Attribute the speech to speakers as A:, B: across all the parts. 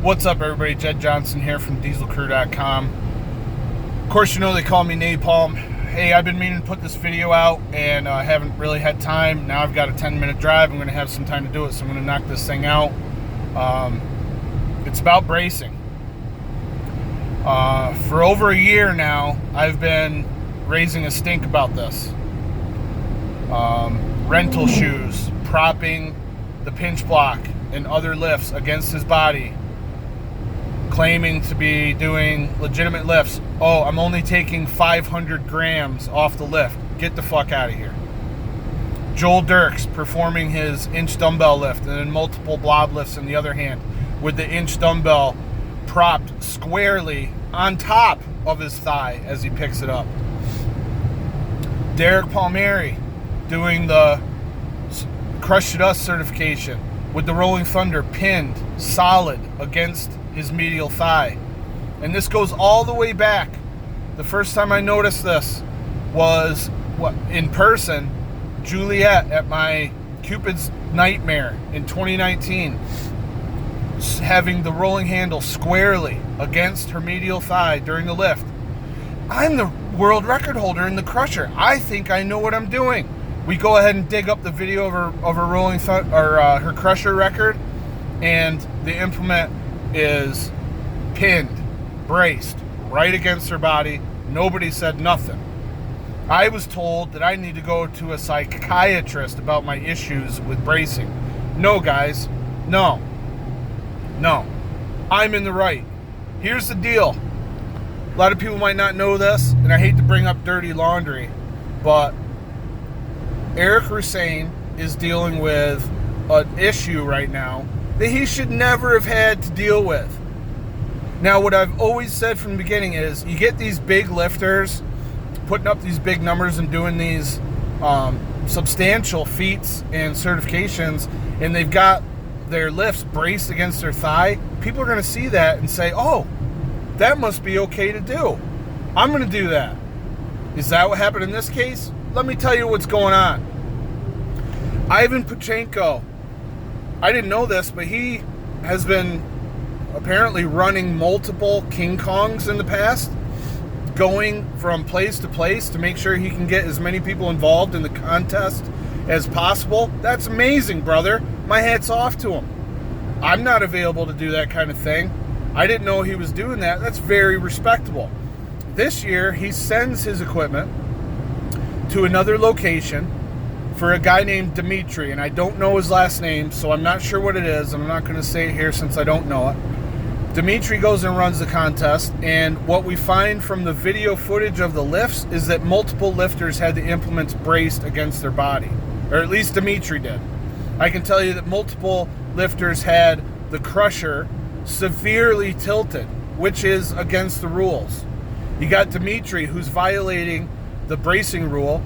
A: What's up, everybody? Jed Johnson here from DieselCrew.com. Of course, you know they call me Napalm. Hey, I've been meaning to put this video out, and I haven't really had time. Now I've got a 10-minute drive. I'm going to have some time to do it, so I'm going to knock this thing out. It's about bracing. For over a year now, I've been raising a stink about this. Rental shoes, propping the pinch block and other lifts against his body, claiming to be doing legitimate lifts. Oh, I'm only taking 500 grams off the lift. Get the fuck out of here. Joel Dirks performing his inch dumbbell lift and then multiple blob lifts in the other hand with the inch dumbbell propped squarely on top of his thigh as he picks it up. Derek Palmieri doing the Crush It Us certification with the Rolling Thunder pinned solid against his medial thigh. And this goes all the way back. The first time I noticed this was in person, Juliet at my Cupid's Nightmare in 2019, having the rolling handle squarely against her medial thigh during the lift. I'm the world record holder in the crusher. I think I know what I'm doing. We go ahead and dig up the video of her rolling her crusher record, and the implement is pinned, braced right against her body. Nobody said nothing. I was told that I need to go to a psychiatrist about my issues with bracing. No, guys, no. I'm in the right. Here's the deal. A lot of people might not know this, and I hate to bring up dirty laundry, but Eric Hussein is dealing with an issue right now that he should never have had to deal with. Now, what I've always said from the beginning is you get these big lifters putting up these big numbers and doing these substantial feats and certifications, and they've got their lifts braced against their thigh. People are going to see that and say, oh, that must be okay to do. I'm going to do that. Is that what happened in this case? Let me tell you what's going on. Ivan Pachenko, I didn't know this, but he has been apparently running multiple King Kongs in the past, going from place to place to make sure he can get as many people involved in the contest as possible. That's amazing, brother. My hat's off to him. I'm not available to do that kind of thing. I didn't know he was doing that. That's very respectable. This year, he sends his equipment to another location for a guy named Dimitri, and I don't know his last name, so I'm not sure what it is. I'm not going to say it here since I don't know it. Dimitri goes and runs the contest, and what we find from the video footage of the lifts is that multiple lifters had the implements braced against their body, or at least Dimitri did. I can tell you that multiple lifters had the crusher severely tilted, which is against the rules. You got Dimitri, who's violating the bracing rule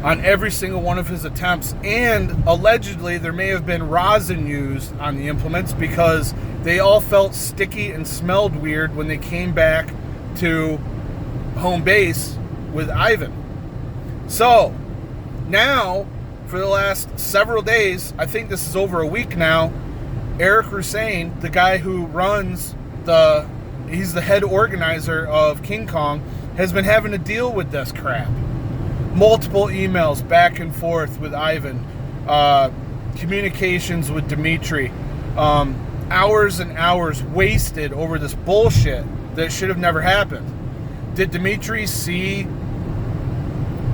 A: on every single one of his attempts, and allegedly there may have been rosin used on the implements because they all felt sticky and smelled weird when they came back to home base with Ivan. So now, for the last several days, I think this is over a week now, Eric Hussein, the guy who runs he's the head organizer of King Kong, has been having to deal with this crap. Multiple emails back and forth with Ivan, communications with Dimitri, hours and hours wasted over this bullshit that should have never happened. Did Dimitri see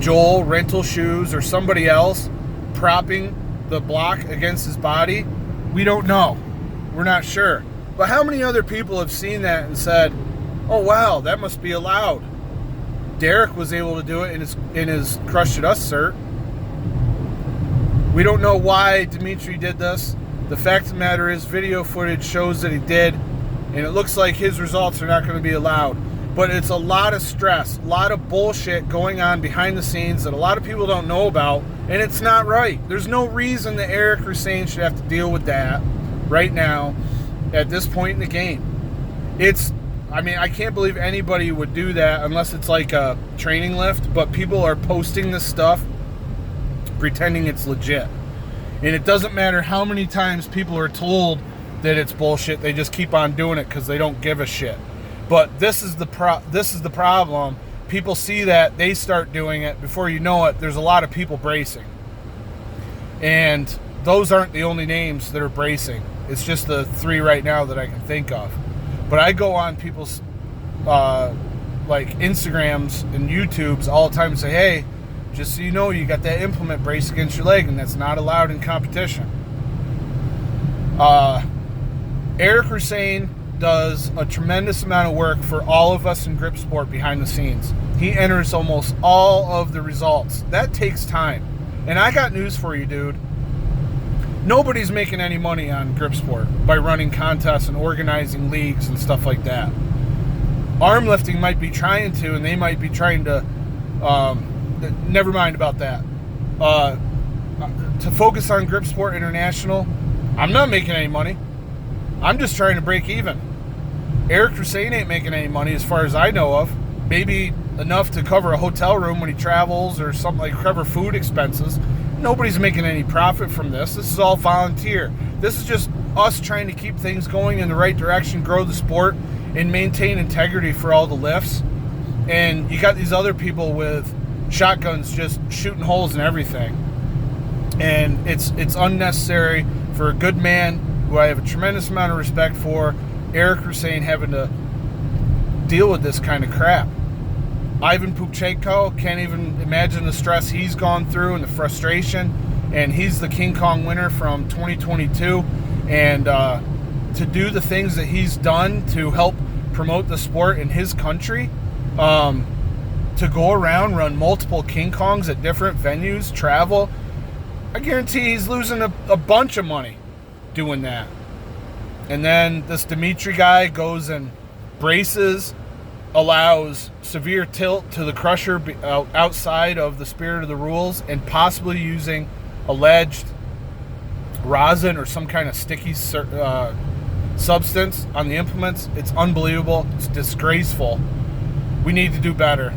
A: Joel, Rental Shoes, or somebody else propping the block against his body? We don't know. We're not sure. But how many other people have seen that and said, oh wow, that must be allowed? Derek was able to do it in his Crush It Us cert. We don't know why Dimitri did this. The fact of the matter is, video footage shows that he did, and it looks like his results are not going to be allowed. But it's a lot of stress, a lot of bullshit going on behind the scenes that a lot of people don't know about, and it's not right. There's no reason that Eric Hussein should have to deal with that right now at this point in the game. I can't believe anybody would do that unless it's like a training lift, but people are posting this stuff pretending it's legit. And it doesn't matter how many times people are told that it's bullshit. They just keep on doing it because they don't give a shit. But this is the problem. People see that, they start doing it. Before you know it, there's a lot of people bracing. And those aren't the only names that are bracing. It's just the 3 right now that I can think of. But I go on people's like Instagrams and YouTubes all the time and say, hey, just so you know, you got that implement braced against your leg, and that's not allowed in competition. Eric Hussein does a tremendous amount of work for all of us in grip sport behind the scenes. He enters almost all of the results. That takes time. And I got news for you, dude. Nobody's making any money on grip sport by running contests and organizing leagues and stuff like that. Arm lifting might be trying to, and they might be trying to, never mind about that. To focus on Grip Sport International, I'm not making any money. I'm just trying to break even. Eric Hussein ain't making any money as far as I know of. Maybe enough to cover a hotel room when he travels or something, like cover food expenses. Nobody's making any profit from this. This is all volunteer. This is just us trying to keep things going in the right direction, grow the sport, and maintain integrity for all the lifts. And you got these other people with shotguns just shooting holes in everything. And it's unnecessary for a good man who I have a tremendous amount of respect for, Eric Hussein, having to deal with this kind of crap. Ivan Pupchenko, can't even imagine the stress he's gone through and the frustration. And he's the King Kong winner from 2022. And to do the things that he's done to help promote the sport in his country, to go around, run multiple King Kongs at different venues, travel, I guarantee he's losing a bunch of money doing that. And then this Dimitri guy goes and braces, allows severe tilt to the crusher outside of the spirit of the rules, and possibly using alleged rosin or some kind of sticky substance on the implements. It's unbelievable. It's disgraceful. We need to do better.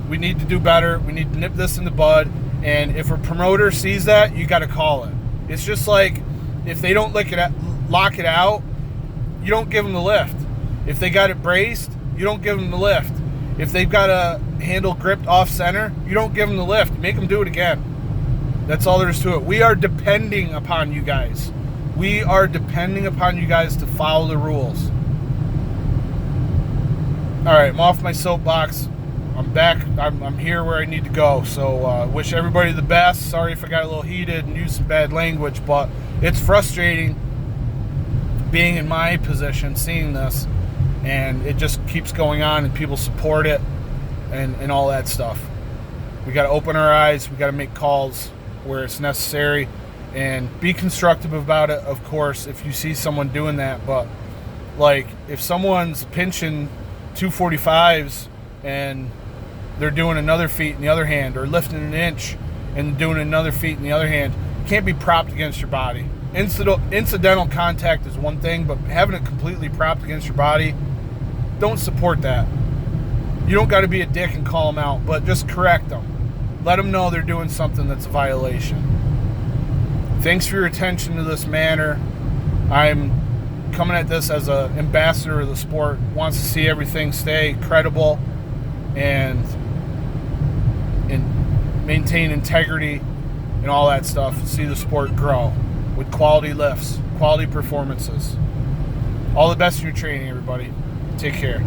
A: We need to do better. We need to nip this in the bud. And if a promoter sees that, you got to call it. It's just like if they don't lock it out, you don't give them the lift. If they got it braced, you don't give them the lift. If they've got a handle gripped off center, you don't give them the lift. Make them do it again. That's all there is to it. We are depending upon you guys. We are depending upon you guys to follow the rules. All right, I'm off my soapbox. I'm back. I'm here where I need to go. So wish everybody the best. Sorry if I got a little heated and used some bad language, but it's frustrating being in my position, seeing this, and it just keeps going on, and people support it and all that stuff. We got to open our eyes. We got to make calls where it's necessary and be constructive about it, of course, if you see someone doing that. But like if someone's pinching 245s and they're doing another feet in the other hand, or lifting an inch and doing another feet in the other hand, you can't be propped against your body. Incidental contact is one thing, but having it completely propped against your body, don't support that. You don't got to be a dick and call them out, but just correct them. Let them know they're doing something that's a violation. Thanks for your attention to this matter. I'm coming at this as an ambassador of the sport, wants to see everything stay credible and maintain integrity and all that stuff. See the sport grow with quality lifts, quality performances. All the best in your training, everybody. Take care.